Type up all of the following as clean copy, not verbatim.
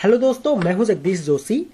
Hello दोस्तों, मैं हूं जगदीश जोशी।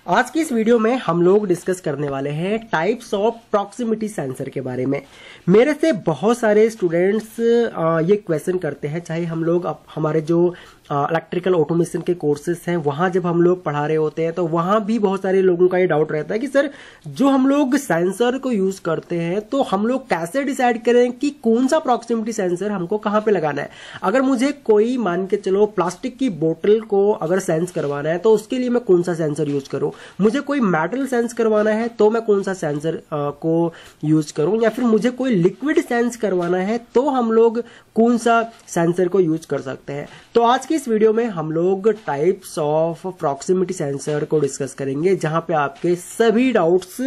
आज की इस वीडियो में हम लोग डिस्कस करने वाले हैं टाइप्स ऑफ प्रॉक्सिमिटी सेंसर के बारे में। मेरे से बहुत सारे स्टूडेंट्स ये क्वेश्चन करते हैं, चाहे हम लोग हमारे जो इलेक्ट्रिकल ऑटोमेशन के कोर्सेज हैं वहां जब हम लोग पढ़ा रहे होते हैं तो वहां भी बहुत सारे लोगों का ये डाउट रहता है कि सर जो हम लोग सेंसर को यूज करते हैं तो हम लोग कैसे डिसाइड करें कि कौन सा प्रॉक्सिमिटी सेंसर हमको कहां पे लगाना है। अगर मुझे कोई मान के चलो प्लास्टिक की बोतल को अगर सेंस करवाना है तो उसके लिए मैं कौन सा सेंसर यूज करूं, मुझे कोई मेटल सेंस करवाना है तो मैं कौन सा सेंसर को यूज करूं, या फिर मुझे कोई लिक्विड सेंस करवाना है तो हम लोग कौन सा सेंसर को यूज कर सकते हैं। तो आज की इस वीडियो में हम लोग टाइप्स ऑफ प्रॉक्सिमिटी सेंसर को डिस्कस करेंगे, जहां पे आपके सभी डाउट्स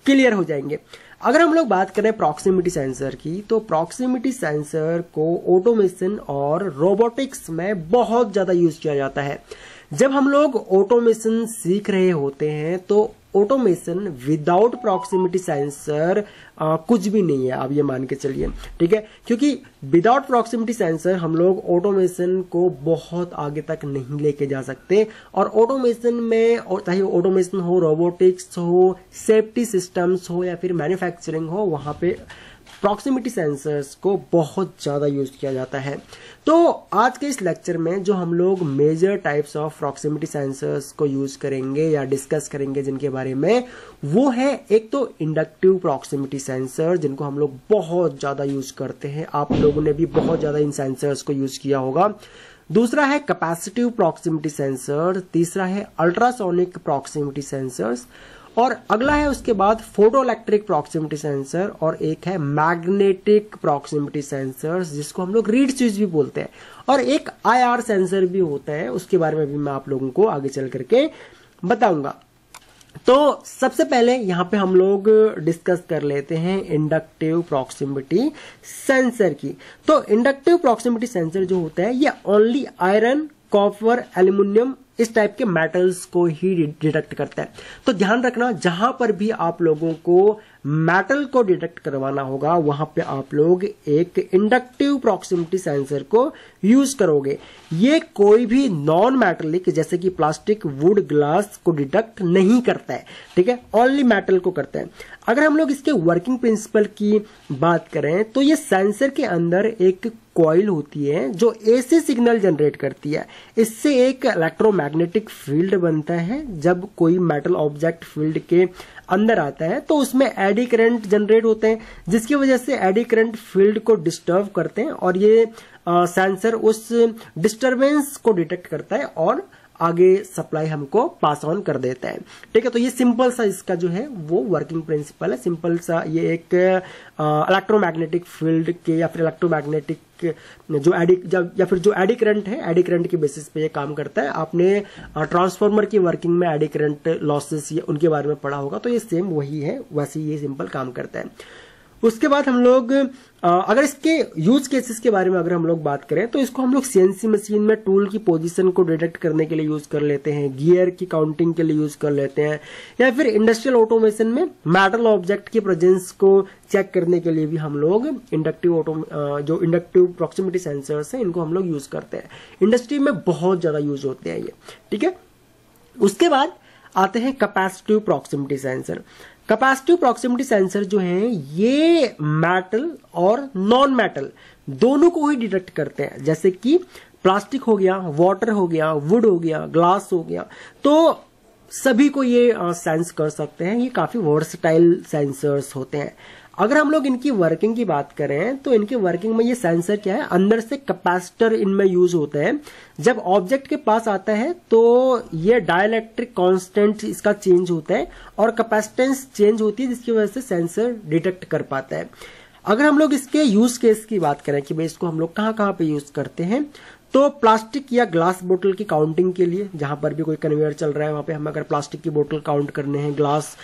क्लियर हो जाएंगे। अगर हम लोग बात करें प्रॉक्सिमिटी सेंसर की, तो प्रॉक्सिमिटी सेंसर को ऑटोमेशन और रोबोटिक्स में बहुत ज्यादा यूज किया जाता है। जब हम लोग ऑटोमेशन सीख रहे होते हैं तो ऑटोमेशन विदाउट प्रॉक्सिमिटी सेंसर कुछ भी नहीं है, आप ये मान के चलिए, ठीक है। क्योंकि विदाउट प्रॉक्सिमिटी सेंसर हम लोग ऑटोमेशन को बहुत आगे तक नहीं लेके जा सकते। और ऑटोमेशन में, चाहे ऑटोमेशन हो, रोबोटिक्स हो, सेफ्टी सिस्टम्स हो या फिर मैन्युफैक्चरिंग हो, वहां पे प्रॉक्सिमिटी सेंसर्स को बहुत ज्यादा यूज किया जाता है। तो आज के इस लेक्चर में जो हम लोग major types of proximity sensors को यूज करेंगे या डिस्कस करेंगे जिनके बारे में, वो है एक तो इंडक्टिव प्रॉक्सिमिटी सेंसर जिनको हम लोग बहुत ज्यादा यूज करते हैं, आप लोगों ने भी बहुत ज्यादा इन सेंसर्स को यूज किया होगा। दूसरा है कैपेसिटिव प्रॉक्सिमिटी सेंसर, तीसरा है अल्ट्रासोनिक प्रॉक्सिमिटी सेंसर्स, और अगला है उसके बाद फोटो इलेक्ट्रिक प्रॉक्सिमिटी सेंसर, और एक है मैग्नेटिक प्रॉक्सिमिटी सेंसर जिसको हम लोग रीड स्विच भी बोलते हैं, और एक IR सेंसर भी होता है, उसके बारे में भी मैं आप लोगों को आगे चल करके बताऊंगा। तो सबसे पहले यहां पे हम लोग डिस्कस कर लेते हैं इंडक्टिव प्रॉक्सिमिटी सेंसर की। तो इंडक्टिव प्रॉक्सिमिटी सेंसर जो होता है ये ओनली आयरन, कॉपर, एल्यूमिनियम इस टाइप के मेटल्स को ही डिटेक्ट करता है। तो ध्यान रखना, जहां पर भी आप लोगों को मेटल को डिटेक्ट करवाना होगा वहां पे आप लोग एक इंडक्टिव प्रॉक्सिमिटी सेंसर को यूज करोगे। ये कोई भी नॉन मेटलिक जैसे कि प्लास्टिक, वुड, ग्लास को डिटेक्ट नहीं करता है, ठीक है, ओनली मेटल को करता है। अगर हम लोग इसके वर्किंग प्रिंसिपल की बात करें तो ये सेंसर के अंदर एक कॉइल होती है जो AC सिग्नल जनरेट करती है। इससे एक इलेक्ट्रोमैग्नेटिक फील्ड बनता है। जब कोई मेटल ऑब्जेक्ट फील्ड के अंदर आता है तो उसमें एडी करंट जनरेट होते हैं, जिसकी वजह से एडी करंट फील्ड को डिस्टर्ब करते हैं और ये सेंसर उस डिस्टरबेंस को डिटेक्ट करता है और आगे सप्लाई हमको पास ऑन कर देता है, ठीक है। तो ये सिंपल सा इसका जो है वो वर्किंग प्रिंसिपल है। सिंपल सा ये एक इलेक्ट्रोमैग्नेटिक फील्ड के या फिर इलेक्ट्रोमैग्नेटिक जो एडी करंट है, एडी करंट के बेसिस पे ये काम करता है। आपने ट्रांसफार्मर की वर्किंग में एडी करंट लॉसेस उनके बारे में पढ़ा होगा, तो ये सेम वही है, वैसे ये सिंपल काम करता है। उसके बाद हम लोग अगर इसके यूज केसेस के बारे में अगर हम लोग बात करें तो इसको हम लोग CNC मशीन में टूल की पोजीशन को डिटेक्ट करने के लिए यूज कर लेते हैं, गियर की काउंटिंग के लिए यूज कर लेते हैं, या फिर इंडस्ट्रियल ऑटोमेशन में मेटल ऑब्जेक्ट की प्रेजेंस को चेक करने के लिए भी हम लोग जो इंडक्टिव प्रॉक्सिमिटी सेंसर्स हैं इनको हम लोग यूज करते हैं। इंडस्ट्री में बहुत ज्यादा यूज होते हैं ये, ठीक है। उसके बाद आते हैं capacitive proximity sensor. Capacitive proximity sensor जो है ये मेटल और नॉन मेटल दोनों को ही डिटेक्ट करते हैं, जैसे कि प्लास्टिक हो गया, वाटर हो गया, वुड हो गया, ग्लास हो गया, तो सभी को ये सेंस कर सकते हैं। ये काफी वर्सटाइल सेंसर्स होते हैं। अगर हम लोग इनकी वर्किंग की बात करें तो इनकी वर्किंग में ये सेंसर क्या है, अंदर से कैपेसिटर इनमें यूज होता है। जब ऑब्जेक्ट के पास आता है तो ये डाइलेक्ट्रिक कांस्टेंट इसका चेंज होता है और कैपेसिटेंस चेंज होती है, जिसकी वजह से सेंसर डिटेक्ट कर पाता है। अगर हम लोग इसके यूज केस की बात करें कि भाई इसको हम लोग कहां कहां पे यूज करते हैं, तो प्लास्टिक या ग्लास बोतल की काउंटिंग के लिए, जहां पर भी कोई कन्वेयर चल रहा है वहां पे हम अगर प्लास्टिक की बोतल काउंट करने हैं, ग्लास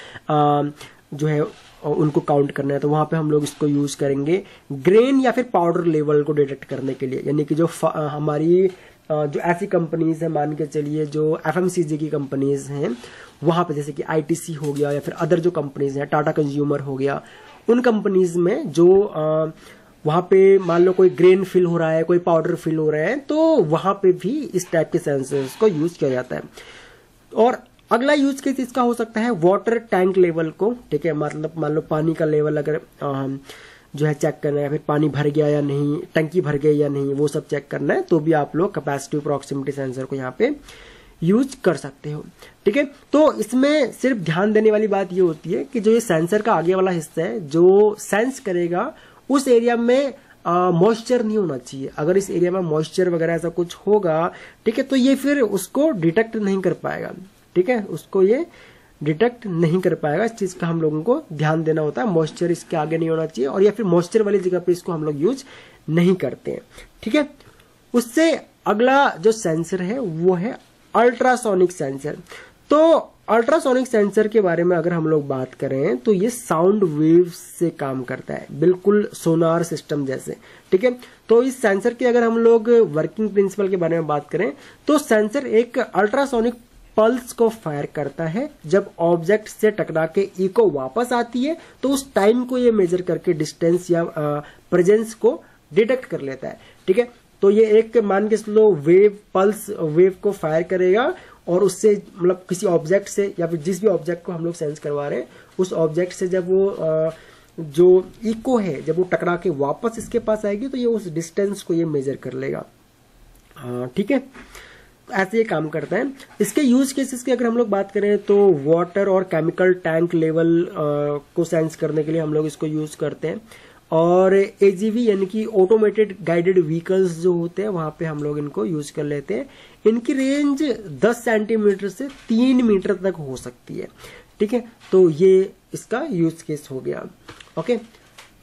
जो है उनको काउंट करना है, तो वहां पे हम लोग इसको यूज करेंगे। ग्रेन या फिर पाउडर लेवल को डिटेक्ट करने के लिए, यानी कि जो हमारी जो ऐसी कंपनीज है, मान के चलिए जो FMCG की कंपनीज हैं वहां पे, जैसे कि ITC हो गया या फिर अदर जो कंपनीज हैं, टाटा कंज्यूमर हो गया, उन कंपनीज में जो वहां पे मान लो कोई ग्रेन फिल हो रहा है, कोई पाउडर फिल हो रहा है, तो वहां पे भी इस टाइप के सेंसर्स को यूज किया जाता है। और अगला यूज केस इसका हो सकता है वाटर टैंक लेवल को, ठीक है, मतलब मान लो पानी का लेवल अगर जो है चेक करना है, फिर पानी भर गया या नहीं, टंकी भर गई या नहीं, वो सब चेक करना है, तो भी आप लोग कैपेसिटिव प्रॉक्सिमिटी सेंसर को यहाँ पे यूज कर सकते हो। ठीक है, तो इसमें सिर्फ ध्यान देने वाली बात ये होती है कि जो ये सेंसर का आगे वाला हिस्सा है जो सेंस करेगा, उस एरिया में मॉइस्चर नहीं होना चाहिए। अगर इस एरिया में मॉइस्चर वगैरह ऐसा कुछ होगा, ठीक है, तो ये फिर उसको डिटेक्ट नहीं कर पाएगा। ठीक है, उसको ये डिटेक्ट नहीं कर पाएगा। इस चीज का हम लोगों को ध्यान देना होता है, मॉइस्चर इसके आगे नहीं होना चाहिए, और या फिर मॉइस्चर वाली जगह पे इसको हम लोग यूज नहीं करते हैं। ठीक है, उससे अगला जो सेंसर है वो है अल्ट्रासोनिक सेंसर। तो अल्ट्रासोनिक सेंसर के बारे में अगर हम लोग बात करें तो ये साउंड वेव्स से काम करता है, बिल्कुल सोनार सिस्टम जैसे। ठीक है, तो इस सेंसर के अगर हम लोग वर्किंग प्रिंसिपल के बारे में बात करें तो सेंसर एक अल्ट्रासोनिक पल्स को फायर करता है। जब ऑब्जेक्ट से टकरा के इको वापस आती है तो उस टाइम को ये मेजर करके डिस्टेंस या प्रेजेंस को डिटेक्ट कर लेता है। ठीक है, तो ये एक मान के चलो वेव, पल्स वेव को फायर करेगा, और उससे मतलब किसी ऑब्जेक्ट से या फिर जिस भी ऑब्जेक्ट को हम लोग सेंस करवा रहे हैं उस ऑब्जेक्ट से जब वो जो इको है जब वो टकरा के वापस इसके पास आएगी तो ये उस डिस्टेंस को ये मेजर कर लेगा। ठीक है, ऐसे ये काम करता है। इसके यूज केसेस की अगर हम लोग बात करें तो वाटर और केमिकल टैंक लेवल को सेंस करने के लिए हम लोग इसको यूज करते हैं, और एजीवी यानी कि ऑटोमेटेड गाइडेड व्हीकल्स जो होते हैं वहां पे हम लोग इनको यूज कर लेते हैं। इनकी रेंज 10 सेंटीमीटर से 3 मीटर तक हो सकती है। ठीक है, तो ये इसका यूज केस हो गया। ओके,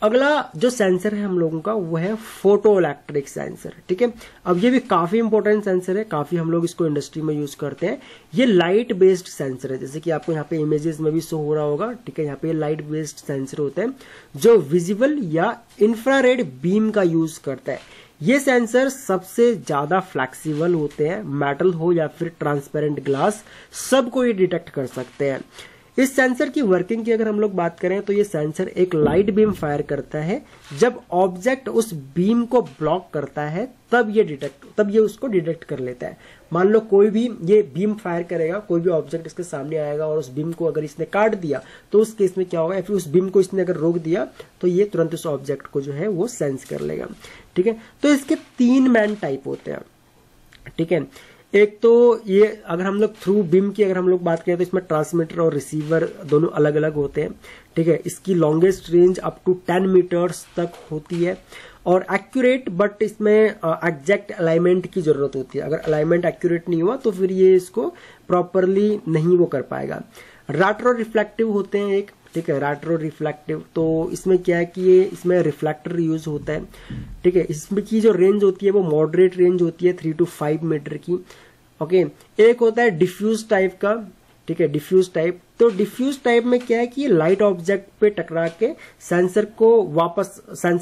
अगला जो सेंसर है हम लोगों का वो है फोटो इलेक्ट्रिक सेंसर। ठीक है, अब ये भी काफी इंपॉर्टेंट सेंसर है, काफी हम लोग इसको इंडस्ट्री में यूज करते हैं। ये लाइट बेस्ड सेंसर है, जैसे कि आपको यहाँ पे इमेजेस में भी शो हो रहा होगा। ठीक है, यहाँ पे लाइट बेस्ड सेंसर होते हैं जो विजिबल या इंफ्रारेड बीम का यूज करता है। ये सेंसर सबसे ज्यादा फ्लेक्सिबल होते हैं, मेटल हो या फिर ट्रांसपेरेंट ग्लास, सबको ये डिटेक्ट कर सकते हैं। इस सेंसर की वर्किंग की अगर हम लोग बात करें तो ये सेंसर एक लाइट बीम फायर करता है। जब ऑब्जेक्ट उस बीम को ब्लॉक करता है तब ये उसको डिटेक्ट कर लेता है। मान लो कोई भी ये बीम फायर करेगा, कोई भी ऑब्जेक्ट इसके सामने आएगा और उस बीम को अगर इसने काट दिया तो उस केस में क्या होगा, या फिर उस बीम को इसने अगर रोक दिया तो ये तुरंत उस ऑब्जेक्ट को जो है वो सेंस कर लेगा। ठीक है, तो इसके 3 मैन टाइप होते हैं। ठीक है, एक तो ये अगर हम लोग थ्रू बीम की अगर हम लोग बात करें तो इसमें ट्रांसमीटर और रिसीवर दोनों अलग अलग होते हैं। ठीक है, इसकी longest range up to 10 metres तक होती है, और एक्यूरेट बट इसमें एग्जैक्ट अलाइनमेंट की जरूरत होती है। अगर अलाइनमेंट एक्यूरेट नहीं हुआ तो फिर ये इसको प्रॉपरली नहीं वो कर पाएगा। रेट्रो रिफ्लेक्टिव होते हैं एक। ठीक है, रेट्रो रिफ्लेक्टिव, तो इसमें क्या है कि ये इसमें रिफ्लेक्टर यूज होता है। ठीक है, इसमें की जो रेंज होती है वो मॉडरेट रेंज होती है 3 to 5 मीटर की। ओके, एक होता है डिफ्यूज टाइप का। ठीक है, डिफ्यूज टाइप, तो डिफ्यूज टाइप में क्या है कि ये लाइट ऑब्जेक्ट पे टकरा के सेंसर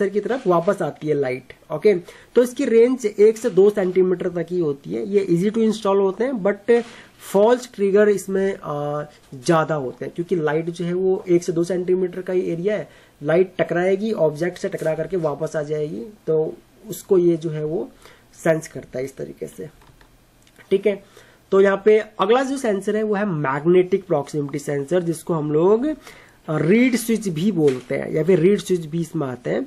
की तरफ वापस आती है लाइट। ओके, तो इसकी रेंज 1 से 2 सेंटीमीटर तक ही होती है। ये इजी टू इंस्टॉल होते हैं, बट फॉल्स ट्रिगर इसमें ज्यादा होते हैं, क्योंकि लाइट जो है वो 1 से 2 सेंटीमीटर का ही एरिया है। लाइट टकराएगी, ऑब्जेक्ट से टकरा करके वापस आ जाएगी, तो उसको ये जो है वो सेंस करता है इस तरीके से। ठीक है, तो यहाँ पे अगला जो सेंसर है वो है मैग्नेटिक प्रॉक्सिमिटी सेंसर, जिसको हम लोग रीड स्विच भी बोलते हैं, या फिर रीड स्विच भी इसमें आते हैं।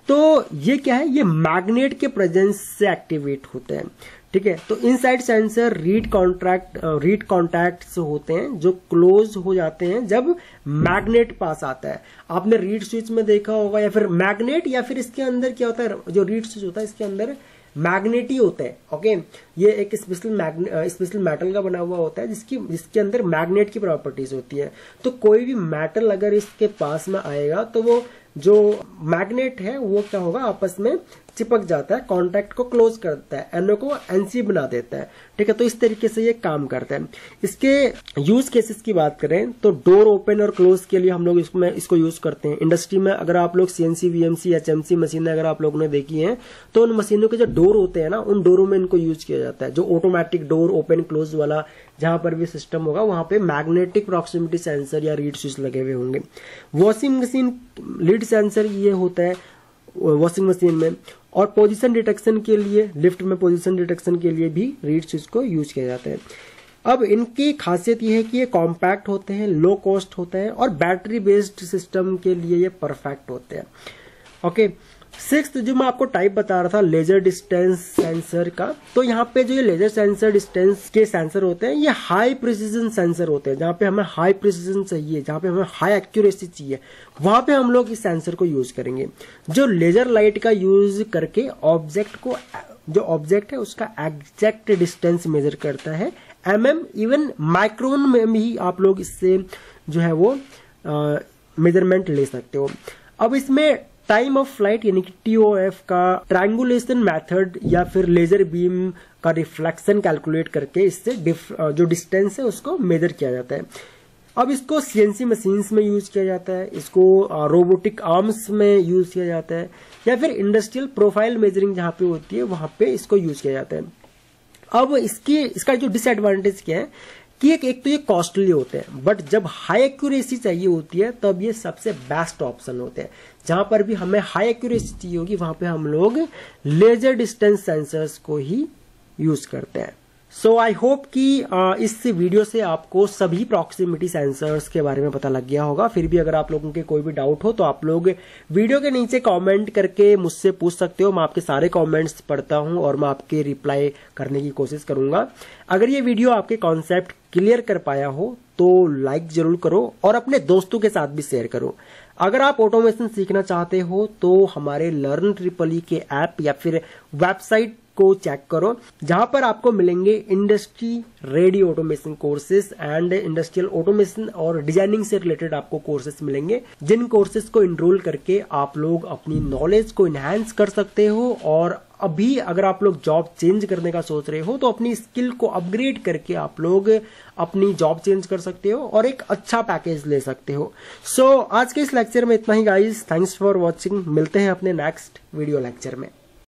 तो ये क्या है, ये मैग्नेट के प्रेजेंस से एक्टिवेट होते हैं। ठीक है, तो इनसाइड सेंसर रीड कॉन्टैक्ट्स होते हैं जो क्लोज हो जाते हैं जब मैग्नेट पास आता है। आपने रीड स्विच में देखा होगा, या फिर मैग्नेट, या फिर इसके अंदर क्या होता है, जो रीड स्विच होता है इसके अंदर मैग्नेट ही होता है। ओके, ये एक स्पेशल मेटल का बना हुआ होता है जिसके अंदर मैग्नेट की प्रॉपर्टीज होती है। तो कोई भी मेटल अगर इसके पास में आएगा तो वो जो मैग्नेट है वो क्या होगा, आपस में चिपक जाता है, कांटेक्ट को क्लोज करता है, एनओ को एनसी बना देता है। ठीक है, तो इस तरीके से ये काम करता है। इसके यूज केसेस की बात करें तो डोर ओपन और क्लोज के लिए हम लोग इसको यूज करते हैं। इंडस्ट्री में अगर आप लोग सीएनसी, वीएमसी, एचएमसी मशीनें अगर आप लोगों ने देखी हैं तो उन मशीनों के जो डोर होते हैं ना, उन डोरों में इनको यूज किया जाता है। जो ऑटोमेटिक डोर ओपन क्लोज वाला जहां पर भी सिस्टम होगा वहां पे मैग्नेटिक प्रॉक्सिमिटी सेंसर या रीड स्विच लगे हुए होंगे। वॉशिंग मशीन लीड सेंसर ये होता है। वॉशिंग मशीन में। और पोजीशन डिटेक्शन के लिए, लिफ्ट में पोजीशन डिटेक्शन के लिए भी रीड स्विच को यूज किया जाता है। अब इनकी खासियत ये है कि ये कॉम्पैक्ट होते हैं, लो कॉस्ट होते हैं और बैटरी बेस्ड सिस्टम के लिए ये परफेक्ट होते हैं। ओके, सिक्स्थ जो मैं आपको टाइप बता रहा था लेजर डिस्टेंस सेंसर का, तो यहाँ पे जो ये लेजर सेंसर डिस्टेंस के सेंसर होते हैं ये हाई प्रिसीजन सेंसर होते हैं। जहाँ पे हमें हाई प्रिसीजन चाहिए, जहाँ पे हमें हाई एक्यूरेसी चाहिए, वहां पे हम लोग इस सेंसर को यूज करेंगे, जो लेजर लाइट का यूज करके ऑब्जेक्ट को, जो ऑब्जेक्ट है उसका एग्जैक्ट डिस्टेंस मेजर करता है, इवन माइक्रोन में भी आप लोग इससे जो है वो मेजरमेंट ले सकते हो। अब इसमें टाइम ऑफ फ्लाइट यानी कि TOF का ट्रायंगुलेशन मेथड या फिर लेजर बीम का रिफ्लेक्शन कैलकुलेट करके इससे जो डिस्टेंस है उसको मेजर किया जाता है। अब इसको CNC मशीन्स में यूज किया जाता है, इसको रोबोटिक आर्म्स में यूज किया जाता है, या फिर इंडस्ट्रियल प्रोफाइल मेजरिंग जहां पे होती है वहां पे इसको यूज किया जाता है। अब इसका जो डिसएडवांटेज क्या है कि एक तो ये कॉस्टली होते हैं, बट जब हाई एक्यूरेसी चाहिए होती है तब ये सबसे बेस्ट ऑप्शन होते हैं। जहां पर भी हमें हाई एक्यूरेसी चाहिए होगी वहां पे हम लोग लेजर डिस्टेंस सेंसर्स को ही यूज करते हैं। सो आई होप कि इस वीडियो से आपको सभी प्रॉक्सिमिटी सेंसर्स के बारे में पता लग गया होगा। फिर भी अगर आप लोगों के कोई भी डाउट हो तो आप लोग वीडियो के नीचे कमेंट करके मुझसे पूछ सकते हो। मैं आपके सारे कमेंट्स पढ़ता हूं और मैं आपके रिप्लाई करने की कोशिश करूंगा। अगर ये वीडियो आपके कॉन्सेप्ट क्लियर कर पाया हो तो लाइक जरूर करो और अपने दोस्तों के साथ भी शेयर करो। अगर आप ऑटोमेशन सीखना चाहते हो तो हमारे लर्न ट्रिपल ई के ऐप या फिर वेबसाइट को चेक करो, जहां पर आपको मिलेंगे industry ready automation courses and industrial automation और डिजाइनिंग से रिलेटेड आपको कोर्सेज मिलेंगे, जिन कोर्सेज को इनरोल करके आप लोग अपनी नॉलेज को इनहैंस कर सकते हो। और अभी अगर आप लोग जॉब चेंज करने का सोच रहे हो तो अपनी स्किल को अपग्रेड करके आप लोग अपनी जॉब चेंज कर सकते हो और एक अच्छा पैकेज ले सकते हो। सो आज के इस लेक्चर में इतना ही गाइस, थैंक्स फॉर वॉचिंग। मिलते हैं अपने नेक्स्ट वीडियो लेक्चर में।